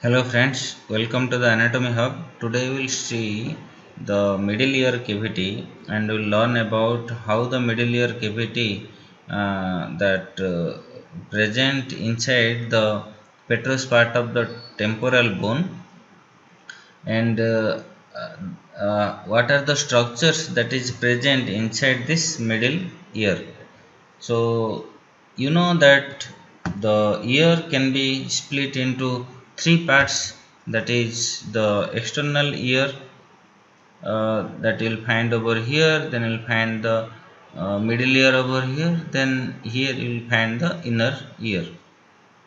Hello friends, welcome to the Anatomy Hub. Today we will see the middle ear cavity and we will learn about how the middle ear cavity that present inside the petrous part of the temporal bone and what are the structures that is present inside this middle ear. So you know that the ear can be split into three parts, that is the external ear that you'll find over here, then you'll find the middle ear over here, then here you'll find the inner ear.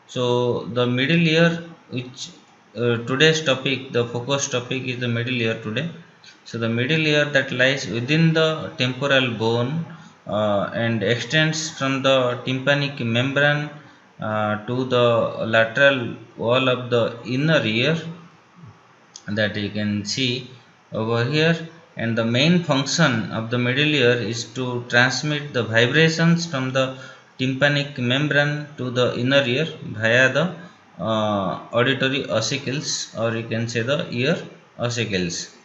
So the middle ear, which today's topic, the focus topic is the middle ear today. So the middle ear that lies within the temporal bone and extends from the tympanic membrane to the lateral wall of the inner ear that you can see over here. And the main function of the middle ear is to transmit the vibrations from the tympanic membrane to the inner ear via the auditory ossicles, or you can say the ear ossicles.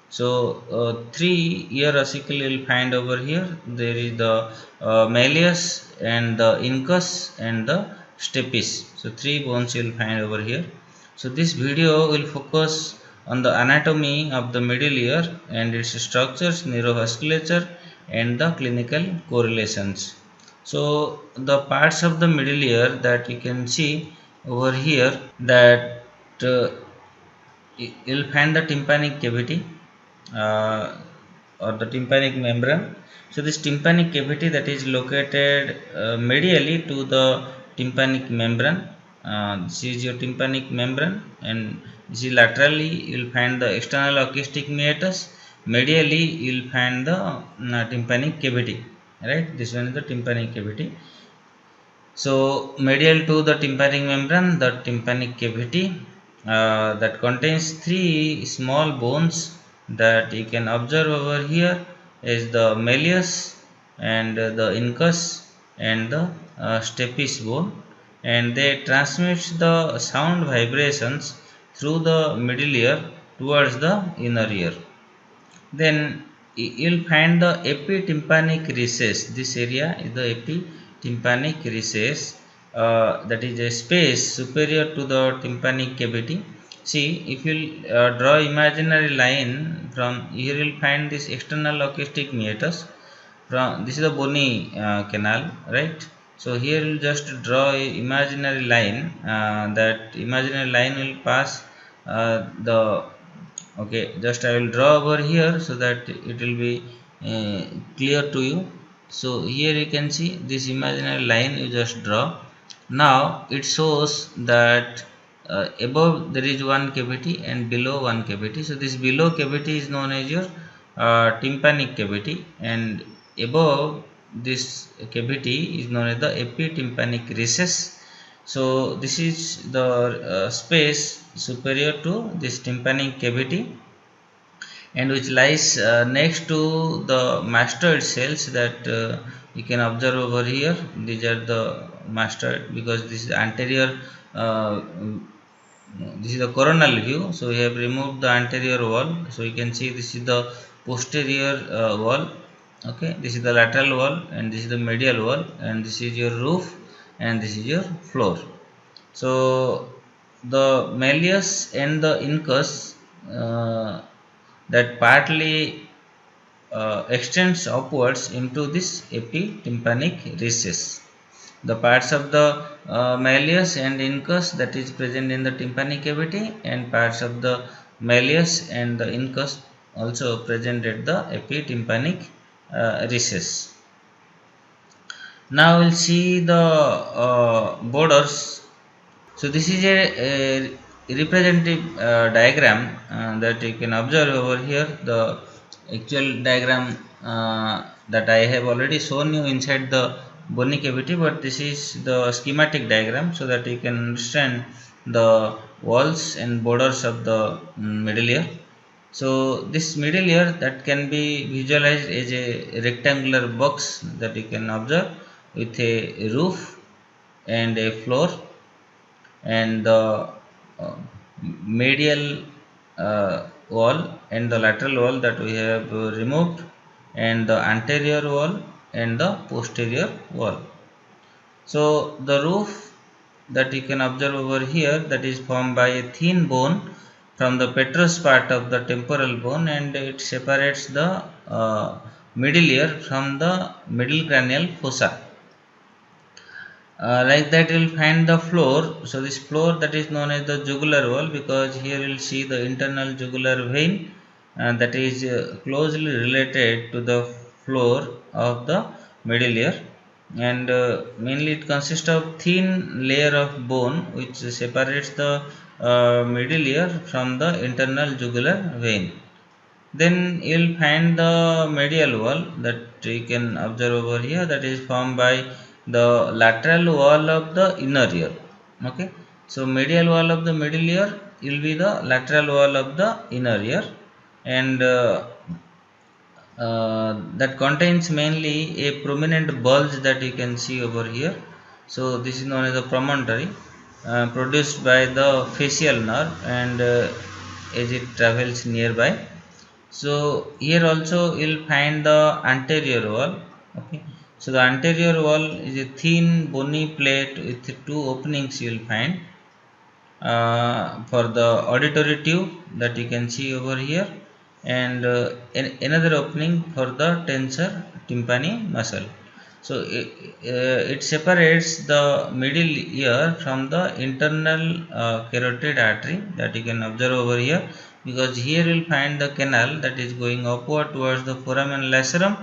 So three ear ossicle you will find over here. There is the malleus and the incus and the stapes. So three bones you will find over here. So this video will focus on the anatomy of the middle ear and its structures, neurovasculature and the clinical correlations. So the parts of the middle ear that you can see over here, that you'll find the tympanic cavity or the tympanic membrane. So this tympanic cavity that is located medially to the tympanic membrane. This is your tympanic membrane, and this is laterally you'll find the external acoustic meatus. Medially you'll find the tympanic cavity. Right, this one is the tympanic cavity. So medial to the tympanic membrane, the tympanic cavity that contains three small bones that you can observe over here is the malleus and the incus and the stapes bone, and they transmit the sound vibrations through the middle ear towards the inner ear. Then you'll find the epitympanic recess. This area is the epitympanic recess, that is a space superior to the tympanic cavity. See, if you draw imaginary line from here, you'll find this external acoustic meatus. From this is the bony canal, right? So here you just draw a imaginary line. That imaginary line will pass the okay, just I will draw over here so that it will be clear to you. So here you can see this imaginary line you just draw. Now it shows that above there is one cavity and below one cavity. So this below cavity is known as your tympanic cavity, and above this cavity is known as the epitympanic recess. So this is the space superior to this tympanic cavity, and which lies next to the mastoid cells that you can observe over here. These are the mastoid, because this is anterior, uh, this is the coronal view. So we have removed the anterior wall, so you can see this is the posterior wall. Okay, this is the lateral wall, and this is the medial wall, and this is your roof, and this is your floor. So the malleus and the incus, uh, that partly extends upwards into this epitympanic recess. The parts of the malleus and incus that is present in the tympanic cavity, and parts of the malleus and the incus also present at the epitympanic recess. Now we'll see the borders. So this is a representative diagram that you can observe over here. The actual diagram that I have already shown you inside the bony cavity, but this is the schematic diagram so that you can understand the walls and borders of the middle ear. So this middle ear that can be visualized as a rectangular box that you can observe, with a roof and a floor, and the uh, medial wall and the lateral wall that we have removed, and the anterior wall and the posterior wall. So the roof that you can observe over here, that is formed by a thin bone from the petrous part of the temporal bone, and it separates the middle ear from the middle cranial fossa. Like that you will find the floor. So this floor that is known as the jugular wall, because here you will see the internal jugular vein that is closely related to the floor of the middle ear, and mainly it consists of thin layer of bone which separates the middle ear from the internal jugular vein. Then you will find the medial wall that you can observe over here, that is formed by the lateral wall of the inner ear. Okay, so medial wall of the middle ear will be the lateral wall of the inner ear, and that contains mainly a prominent bulge that you can see over here. So this is known as the promontory, produced by the facial nerve, and as it travels nearby. So here also you will find the anterior wall. Okay, so the anterior wall is a thin bony plate with two openings you will find for the auditory tube that you can see over here, and another opening for the tensor tympani muscle. So it separates the middle ear from the internal carotid artery that you can observe over here, because here you will find the canal that is going upward towards the foramen lacerum,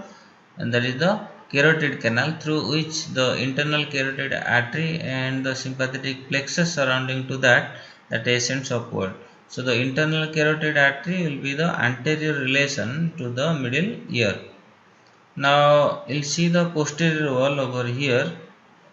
and that is the carotid canal through which the internal carotid artery and the sympathetic plexus surrounding to that ascends upward. So the internal carotid artery will be the anterior relation to the middle ear. Now you'll see the posterior wall over here,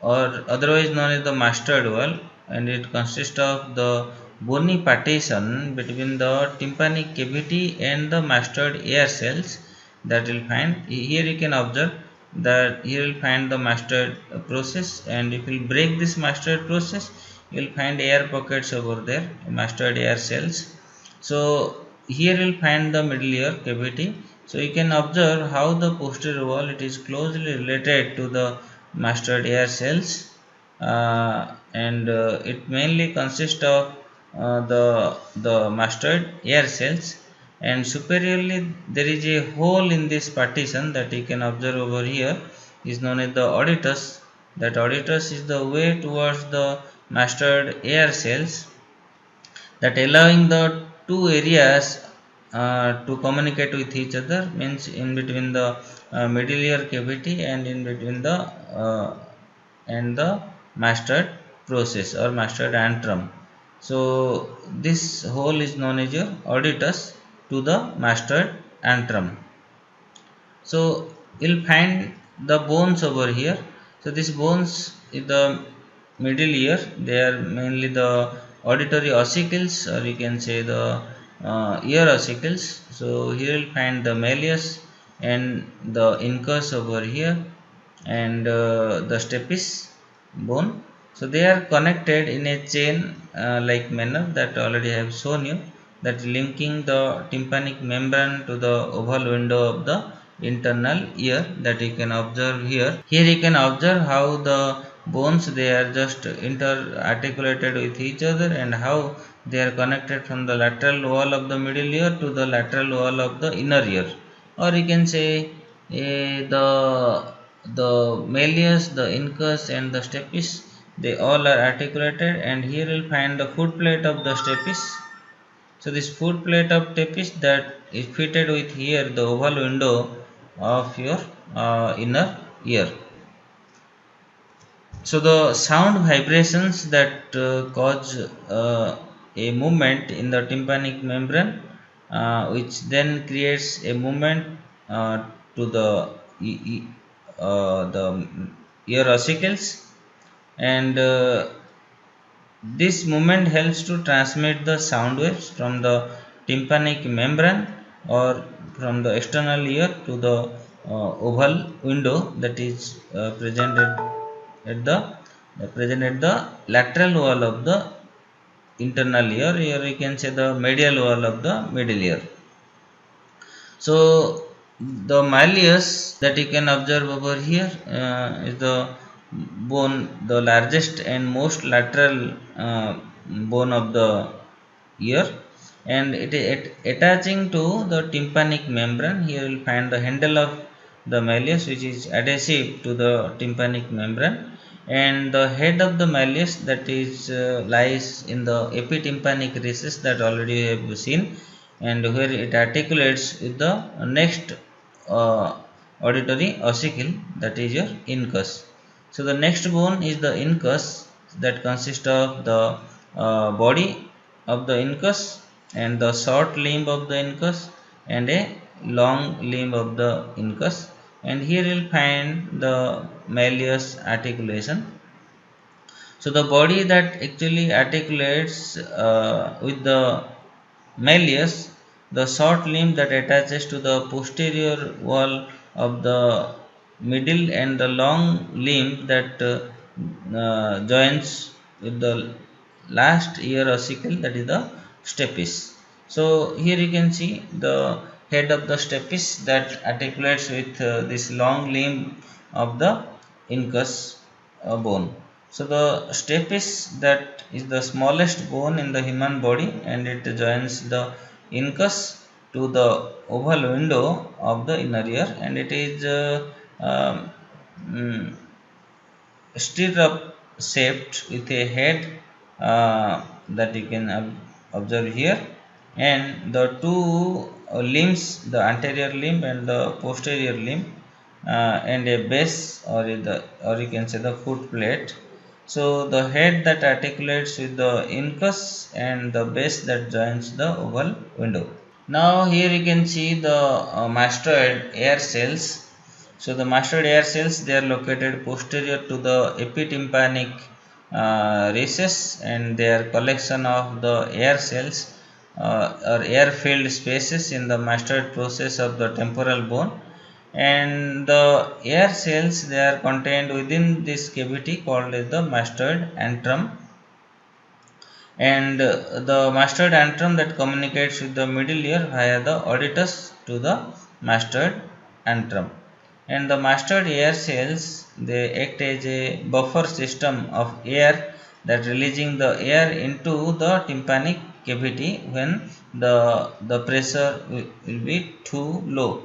or otherwise known as the mustard wall, and it consists of the bony partition between the tympanic cavity and the mustard air cells that you'll find. Here you can observe that here you'll find the mustard process, and if you break this mustard process, you'll find air pockets over there, mustard air cells. So here you'll find the middle ear cavity. So you can observe how the posterior wall, it is closely related to the mustard air cells, and it mainly consists of the mustard air cells, and superiorly there is a hole in this partition that you can observe over here, is known as the auditus. That auditus is the way towards the mustard air cells, that allowing the two areas to communicate with each other, means in between the middle ear cavity and in between the and the mustard process or mustard antrum. So this hole is known as your auditus to the mustard antrum. So you'll find the bones over here. So these bones in the middle ear, they are mainly the auditory ossicles, or you can say the ear ossicles. So here you'll find the malleus and the incus over here, and the stapes bone. So they are connected in a chain like manner that already I have shown you, that linking the tympanic membrane to the oval window of the internal ear that you can observe here. Here you can observe how the bones, they are just inter articulated with each other, and how they are connected from the lateral wall of the middle ear to the lateral wall of the inner ear, or you can say the malleus, the incus and the stapes, they all are articulated, and here you'll find the foot plate of the stapes. So this foot plate of stapes that is fitted with here the oval window of your inner ear. So the sound vibrations that cause a movement in the tympanic membrane, which then creates a movement to the ear ossicles, and this movement helps to transmit the sound waves from the tympanic membrane or from the external ear to the oval window that is present at the lateral wall of the internal ear, here you can say the medial wall of the middle ear. So the malleus that you can observe over here is the bone, the largest and most lateral bone of the ear, and it is attaching to the tympanic membrane. Here you will find the handle of the malleus which is adhesive to the tympanic membrane, and the head of the malleus that is lies in the epitympanic recess that already you have seen, and where it articulates with the next uh, auditory ossicle, that is your incus. So the next bone is the incus, that consists of the body of the incus and the short limb of the incus and a long limb of the incus, and here you will find the malleus articulation. So the body that actually articulates with the malleus, the short limb that attaches to the posterior wall of the middle, and the long limb that joins with the last ear ossicle, that is the stapes. So here you can see the head of the stapes that articulates with this long limb of the incus bone. So the stapes that is the smallest bone in the human body, and it joins the incus to the oval window of the inner ear, and it is um, mm, stirrup shaped with a head that you can observe here, and the two limbs, the anterior limb and the posterior limb, and a base, or you can say the foot plate. So the head that articulates with the incus and the base that joins the oval window. Now here you can see the mastoid air cells. So the mastoid air cells, they are located posterior to the epitympanic recess, and they are collection of the air cells or air filled spaces in the mastoid process of the temporal bone, and the air cells, they are contained within this cavity called as the mastoid antrum, and the mastoid antrum that communicates with the middle ear via the auditus to the mastoid antrum. And the mastoid air cells, they act as a buffer system of air that releasing the air into the tympanic cavity when the pressure will be too low.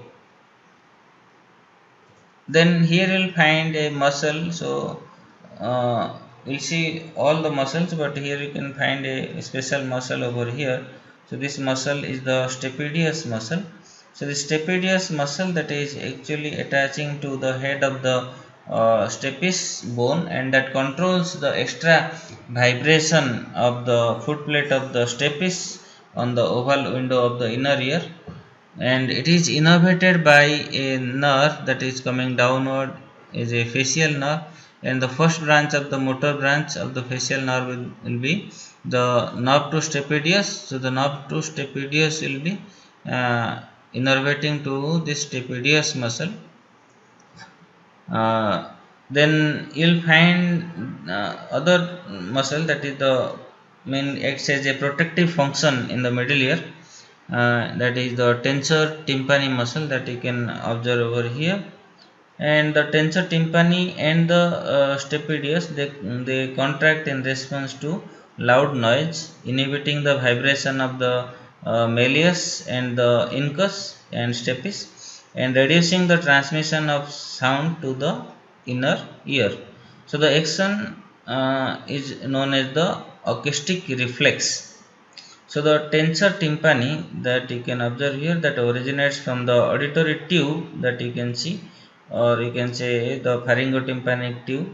Then here you will find a muscle. So we'll see all the muscles, but here you can find a special muscle over here. So this muscle is the stapedius muscle. So the stapedius muscle that is actually attaching to the head of the stapes bone, and that controls the extra vibration of the foot plate of the stapes on the oval window of the inner ear, and it is innervated by a nerve that is coming downward is a facial nerve, and the first branch of the motor branch of the facial nerve will be the nerve to stapedius. So the nerve to stapedius will be innervating to this stapedius muscle. Then you'll find other muscle that is the main acts as a protective function in the middle ear, that is the tensor tympani muscle that you can observe over here. And the tensor tympani and the stapedius, they contract in response to loud noise, inhibiting the vibration of the malleus and the incus and stapes, and reducing the transmission of sound to the inner ear. So the action is known as the acoustic reflex. So the tensor tympani that you can observe here, that originates from the auditory tube that you can see, or you can say the pharyngotympanic tube,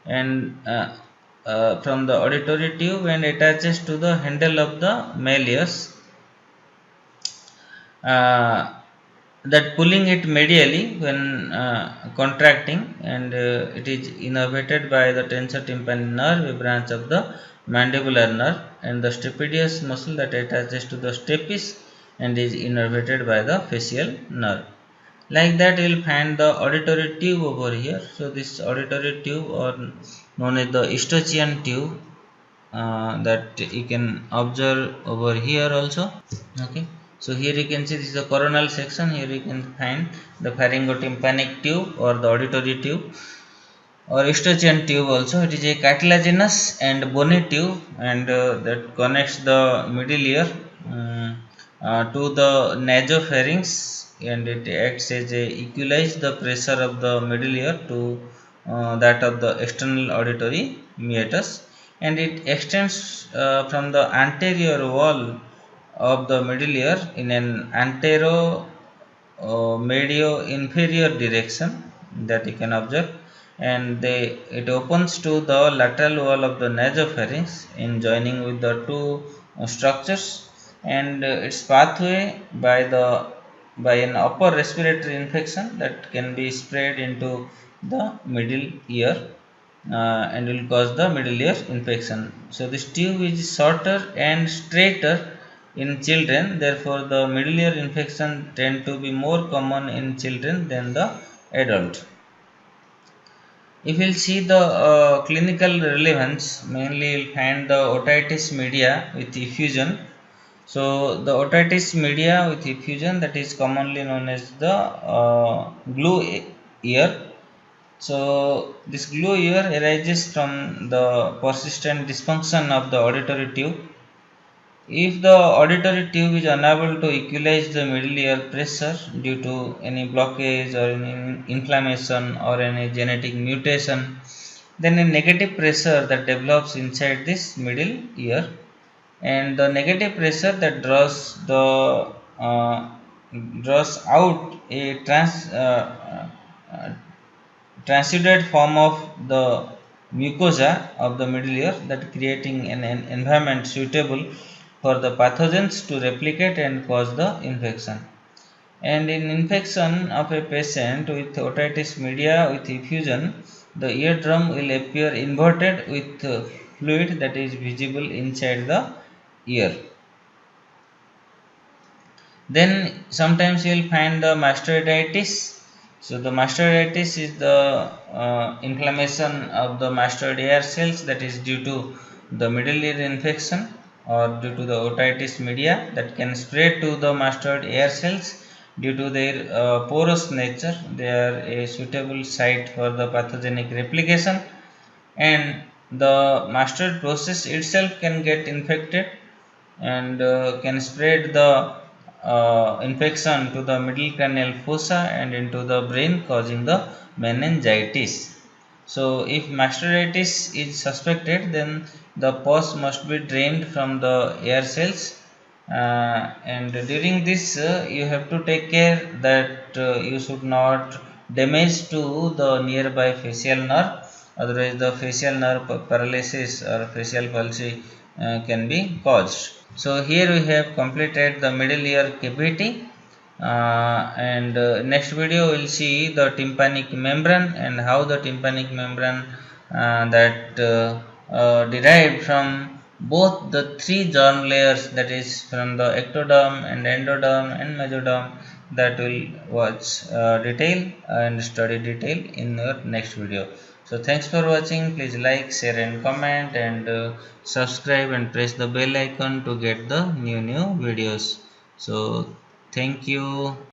and from the auditory tube, and attaches to the handle of the malleus, that pulling it medially when contracting, and it is innervated by the tensor tympani nerve, a branch of the mandibular nerve, and the stapedius muscle that attaches to the stapes and is innervated by the facial nerve. Like that you will find the auditory tube over here. So this auditory tube, or known as the eustachian tube, that you can observe over here also. Okay, so here you can see this is the coronal section. Here you can find the pharyngotympanic tube or the auditory tube or eustachian tube also. It is a cartilaginous and bony tube, and that connects the middle ear to the nasopharynx, and it acts as a equalize the pressure of the middle ear to that of the external auditory meatus, and it extends from the anterior wall of the middle ear in an antero medio inferior direction that you can observe, and it opens to the lateral wall of the nasopharynx in joining with the two structures, and its pathway by an upper respiratory infection that can be spread into the middle ear, and will cause the middle ear infection. So this tube is shorter and straighter in children, therefore the middle ear infection tend to be more common in children than the adult. If we'll see the clinical relevance, mainly you'll find the otitis media with effusion. So the otitis media with effusion, that is commonly known as the glue ear. So this glue ear arises from the persistent dysfunction of the auditory tube. If the auditory tube is unable to equalize the middle ear pressure due to any blockage or any inflammation or any genetic mutation, then a negative pressure that develops inside this middle ear, and the negative pressure that uh, draws out a transudate form of the mucosa of the middle ear, that creating an environment suitable for the pathogens to replicate and cause the infection. And in infection of a patient with otitis media with effusion, the eardrum will appear inverted with fluid that is visible inside the ear. Then sometimes you will find the mastoiditis. So the mastoiditis is the inflammation of the mastoid ear cells that is due to the middle ear infection or due to the otitis media that can spread to the mastoid ear cells due to their porous nature. They are a suitable site for the pathogenic replication, and the mastoid process itself can get infected and can spread the infection to the middle cranial fossa and into the brain, causing the meningitis. So if mastoiditis is suspected, then the pus must be drained from the ear cells, and during this you have to take care that you should not damage to the nearby facial nerve, otherwise the facial nerve paralysis or facial palsy can be caused. So here we have completed the middle ear cavity, and next video we will see the tympanic membrane and how the tympanic membrane that derived from both the three germ layers, that is from the ectoderm and endoderm and mesoderm, that will watch detail and study detail in our next video. So thanks for watching. Please like, share and comment, and subscribe and press the bell icon to get the new videos. So thank you.